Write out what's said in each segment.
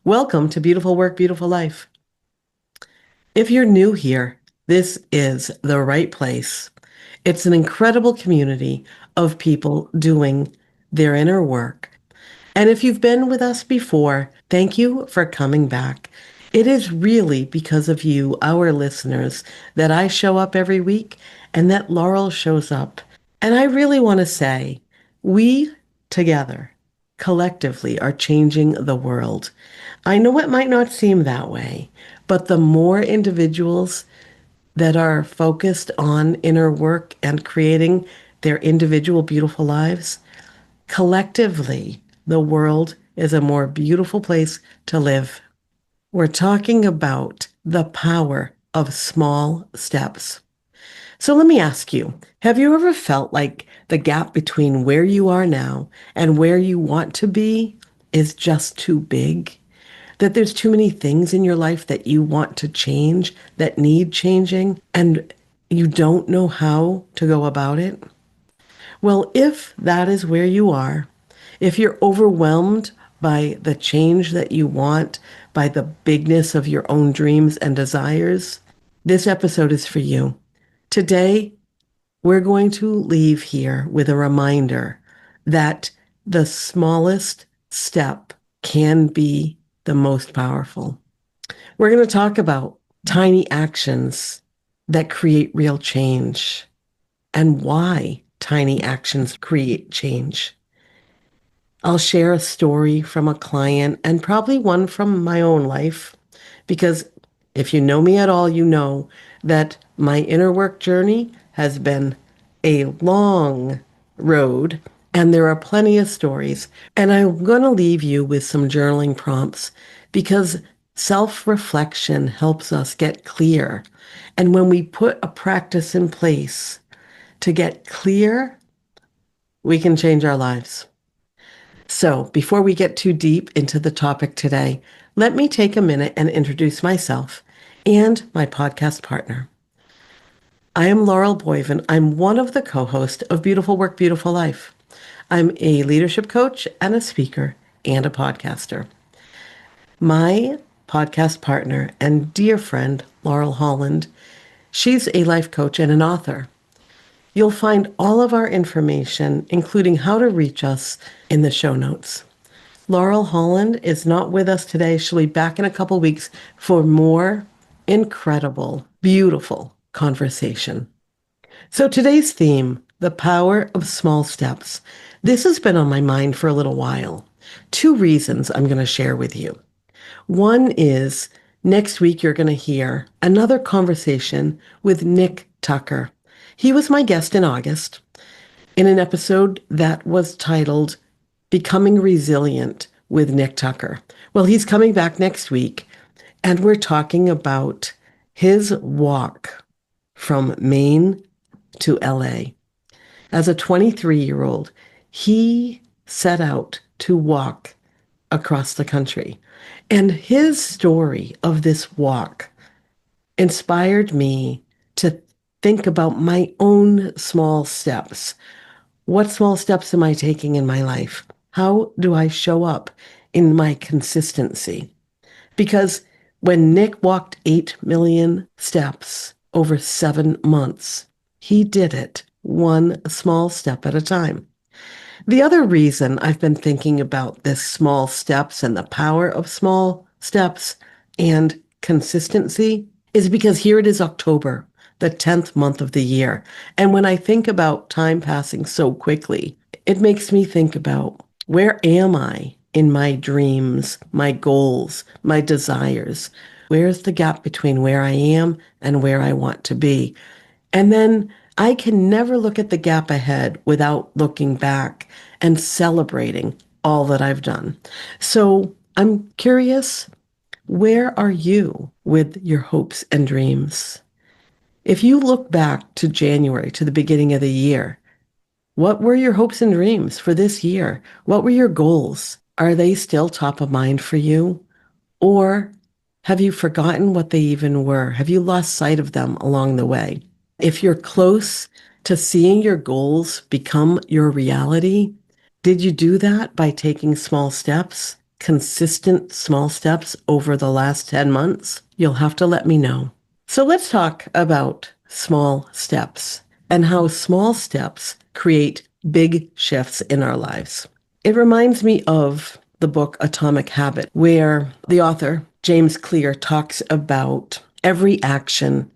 Welcome to Beautiful Work, Beautiful Life. If you're new here, this is the right place. It's an incredible community of people doing their inner work. And if you've been with us before, thank you for coming back. It is really because of you, our listeners, that I show up every week and that Laurel shows up. And I really want to say, we together, collectively, are changing the world. I know it might not seem that way, but the more individuals that are focused on inner work and creating their individual beautiful lives, collectively, the world is a more beautiful place to live. We're talking about the power of small steps. So let me ask you, have you ever felt like the gap between where you are now and where you want to be is just too big? That there's too many things in your life that you want to change, that need changing, and you don't know how to go about it? Well, if that is where you are, if you're overwhelmed by the change that you want, by the bigness of your own dreams and desires, this episode is for you. Today, we're going to leave here with a reminder that the smallest step can be the most powerful. We're going to talk about tiny actions that create real change and why tiny actions create change. I'll share a story from a client and probably one from my own life, because if you know me at all, you know that my inner work journey has been a long road and there are plenty of stories. And I'm going to leave you with some journaling prompts because self-reflection helps us get clear. And when we put a practice in place to get clear, we can change our lives. So before we get too deep into the topic today, let me take a minute and introduce myself and my podcast partner. I am Laurel Boivin. I'm one of the co-hosts of Beautiful Work, Beautiful Life. I'm a leadership coach and a speaker and a podcaster. My podcast partner and dear friend, Laurel Holland, she's a life coach and an author. You'll find all of our information, including how to reach us, in the show notes. Laurel Holland is not with us today. She'll be back in a couple weeks for more incredible, beautiful conversation. So today's theme, the power of small steps. This has been on my mind for a little while. Two reasons I'm going to share with you. One is next week you're going to hear another conversation with Nick Tucker. He was my guest in August in an episode that was titled Becoming Resilient with Nick Tucker. Well, he's coming back next week, and we're talking about his walk from Maine to LA. As a 23-year-old, he set out to walk across the country. And his story of this walk inspired me to think about my own small steps. What small steps am I taking in my life? How do I show up in my consistency? Because when Nick walked 8 million steps over 7 months, he did it one small step at a time. The other reason I've been thinking about this small steps and the power of small steps and consistency is because here it is October, the 10th month of the year. And when I think about time passing so quickly, it makes me think about where am I in my dreams, my goals, my desires? Where's the gap between where I am and where I want to be? And then I can never look at the gap ahead without looking back and celebrating all that I've done. So I'm curious, where are you with your hopes and dreams? If you look back to January, to the beginning of the year, what were your hopes and dreams for this year? What were your goals? Are they still top of mind for you? Or have you forgotten what they even were? Have you lost sight of them along the way? If you're close to seeing your goals become your reality, did you do that by taking small steps? consistent small steps over the last 10 months? You'll have to let me know. So let's talk about small steps and how small steps create big shifts in our lives. It reminds me of the book Atomic Habit, where the author, James Clear, talks about every action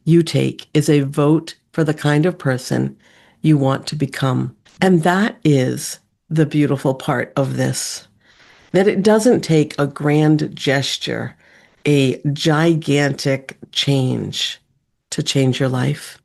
you take is a vote for the kind of person you want to become. And that is the beautiful part of this, that it doesn't take a grand gesture, a gigantic change to change your life.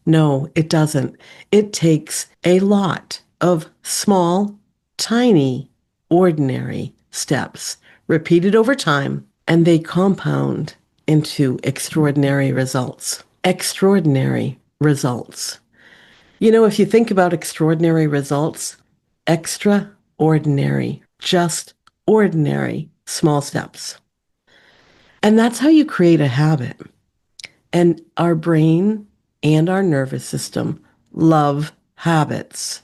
No, it doesn't. It takes a lot of small, tiny, ordinary steps repeated over time, and they compound into extraordinary results. Extraordinary results. You know, if you think about extraordinary results, extraordinary, just ordinary small steps. And that's how you create a habit. And our brain and our nervous system love habits.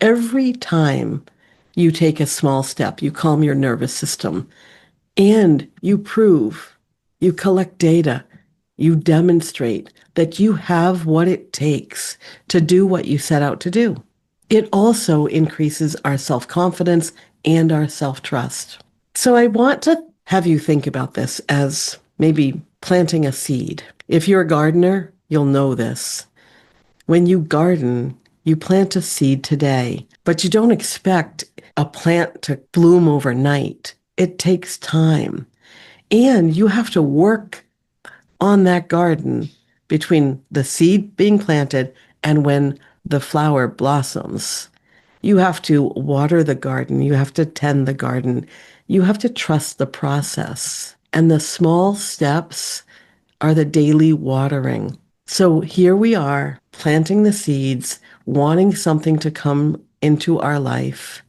Every time you take a small step, you calm your nervous system and you prove, you collect data, you demonstrate that you have what it takes to do what you set out to do. It also increases our self-confidence and our self-trust. So I want to have you think about this as maybe planting a seed. If you're a gardener, you'll know this. When you garden, you plant a seed today, but you don't expect a plant to bloom overnight. It takes time. And you have to work on that garden between the seed being planted and when the flower blossoms. You have to water the garden. You have to tend the garden. You have to trust the process. And the small steps are the daily watering. So here we are, planting the seeds, wanting something to come into our life.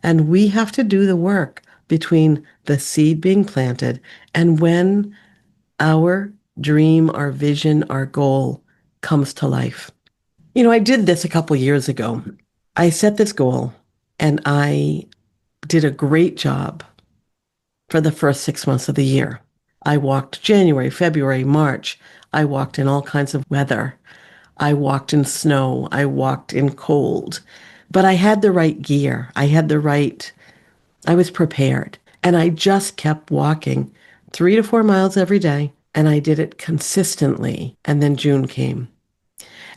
And we have to do the work between the seed being planted and when our dream, our vision, our goal comes to life. You know, I did this a couple years ago. I set this goal and I did a great job for the first 6 months of the year. I walked January, February, March. I walked in all kinds of weather. I walked in snow. I walked in cold. But I had the right gear. I was prepared. And I just kept walking 3 to 4 miles every day. And I did it consistently. And then June came.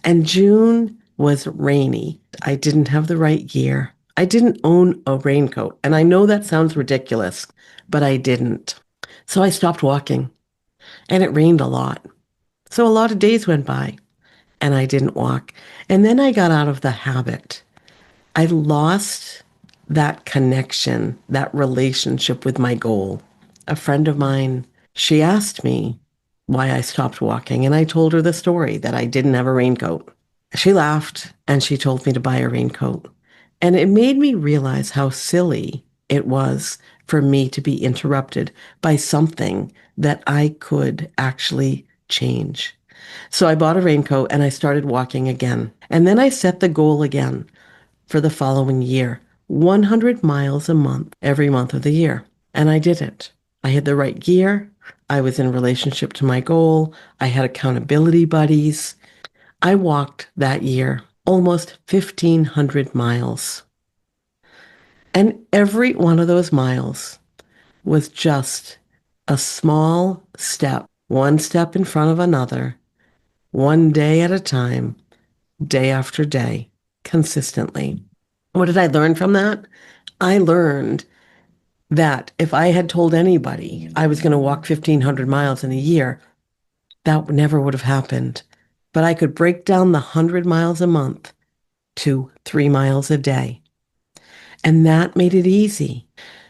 And June was rainy. I didn't have the right gear. I didn't own a raincoat. And I know that sounds ridiculous, but I didn't. So I stopped walking. And it rained a lot. So a lot of days went by and I didn't walk. And then I got out of the habit. I lost that connection, that relationship with my goal. A friend of mine, she asked me why I stopped walking, and I told her the story that I didn't have a raincoat. She laughed and she told me to buy a raincoat. And it made me realize how silly it was for me to be interrupted by something that I could actually change. So I bought a raincoat and I started walking again. And then I set the goal again for the following year, 100 miles a month, every month of the year. And I did it. I had the right gear. I was in relationship to my goal. I had accountability buddies. I walked that year almost 1,500 miles. And every one of those miles was just a small step, one step in front of another, one day at a time, day after day, consistently. What did I learn from that? I learned that if I had told anybody I was going to walk 1,500 miles in a year, that never would have happened. But I could break down the 100 miles a month to 3 miles a day. And that made it easy.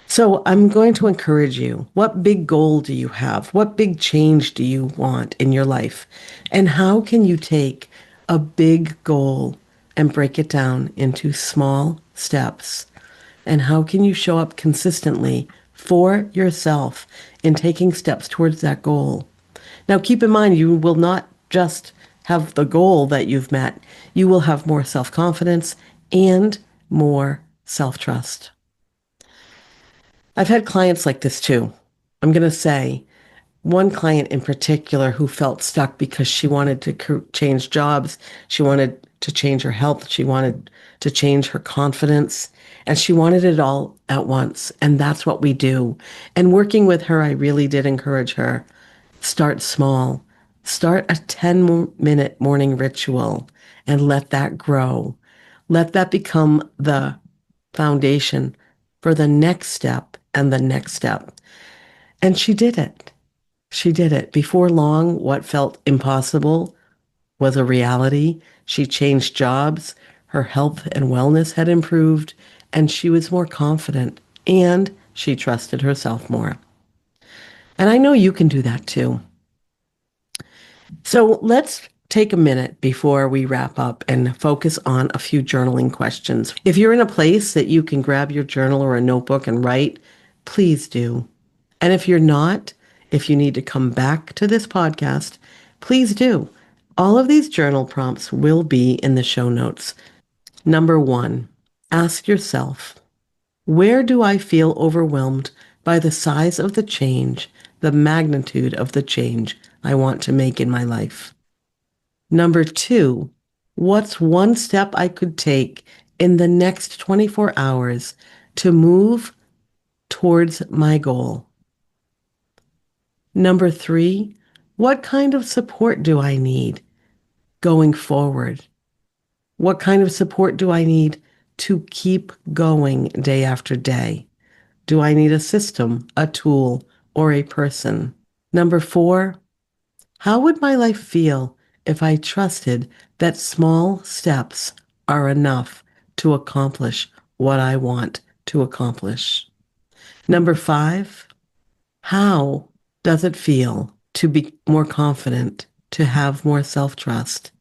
So I'm going to encourage you. What big goal do you have? What big change do you want in your life? And how can you take a big goal and break it down into small steps? And how can you show up consistently for yourself in taking steps towards that goal? Now, keep in mind, you will not just have the goal that you've met. You will have more self-confidence and more self-trust. I've had clients like this too. I'm going to say one client in particular who felt stuck because she wanted to change jobs. She wanted to change her health. She wanted to change her confidence. And she wanted it all at once. And that's what we do. And working with her, I really did encourage her. Start small. Start a 10-minute morning ritual and let that grow. Let that become the foundation for the next step and the next step. And she did it. She did it. Before long, what felt impossible was a reality. She changed jobs. Her health and wellness had improved, and she was more confident, and she trusted herself more. And I know you can do that too. So let's take a minute before we wrap up and focus on a few journaling questions. If you're in a place that you can grab your journal or a notebook and write, please do. And if you're not, if you need to come back to this podcast, please do. All of these journal prompts will be in the show notes. Number 1, ask yourself, where do I feel overwhelmed by the size of the change, the magnitude of the change I want to make in my life? Number 2, what's one step I could take in the next 24 hours to move towards my goal? Number 3, what kind of support do I need going forward? What kind of support do I need to keep going day after day? Do I need a system, a tool, or a person? Number 4, how would my life feel if I trusted that small steps are enough to accomplish what I want to accomplish? Number 5, how does it feel to be more confident, to have more self-trust,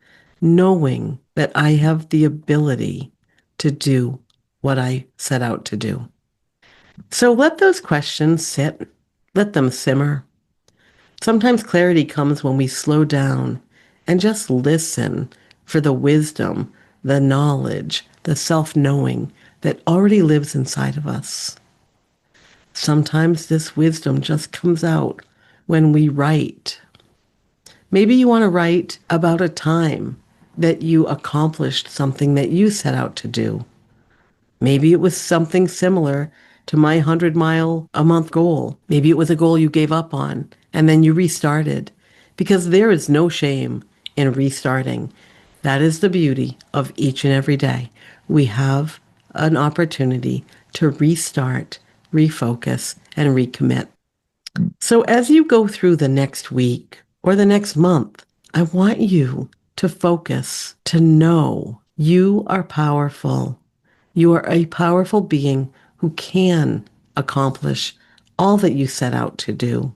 knowing that I have the ability to do what I set out to do? So let those questions sit, let them simmer. Sometimes clarity comes when we slow down and just listen for the wisdom, the knowledge, the self-knowing that already lives inside of us. Sometimes this wisdom just comes out when we write. Maybe you want to write about a time that you accomplished something that you set out to do. Maybe it was something similar to my 100-mile-a-month goal. Maybe it was a goal you gave up on and then you restarted, because there is no shame in restarting. That is the beauty of each and every day. We have an opportunity to restart, refocus, and recommit. So as you go through the next week or the next month, I want you to focus, to know you are powerful. You are a powerful being who can accomplish all that you set out to do.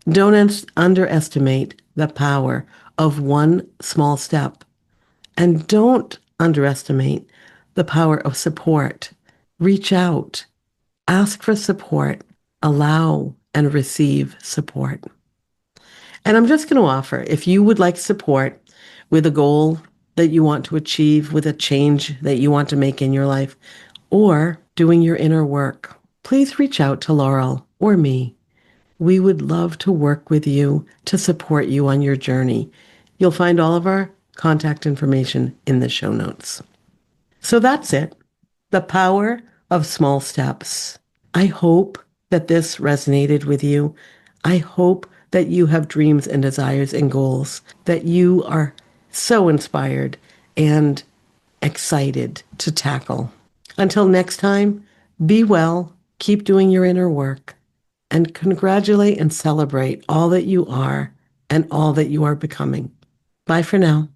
Don't underestimate the power of one small step. And don't underestimate the power of support. Reach out, ask for support, allow and receive support. And I'm just going to offer, if you would like support with a goal that you want to achieve, with a change that you want to make in your life, or doing your inner work, please reach out to Laurel or me. We would love to work with you to support you on your journey. You'll find all of our contact information in the show notes. So that's it. The power of small steps. I hope that this resonated with you. I hope that you have dreams and desires and goals, that you are so inspired and excited to tackle. Until next time, be well, keep doing your inner work, and congratulate and celebrate all that you are and all that you are becoming. Bye for now.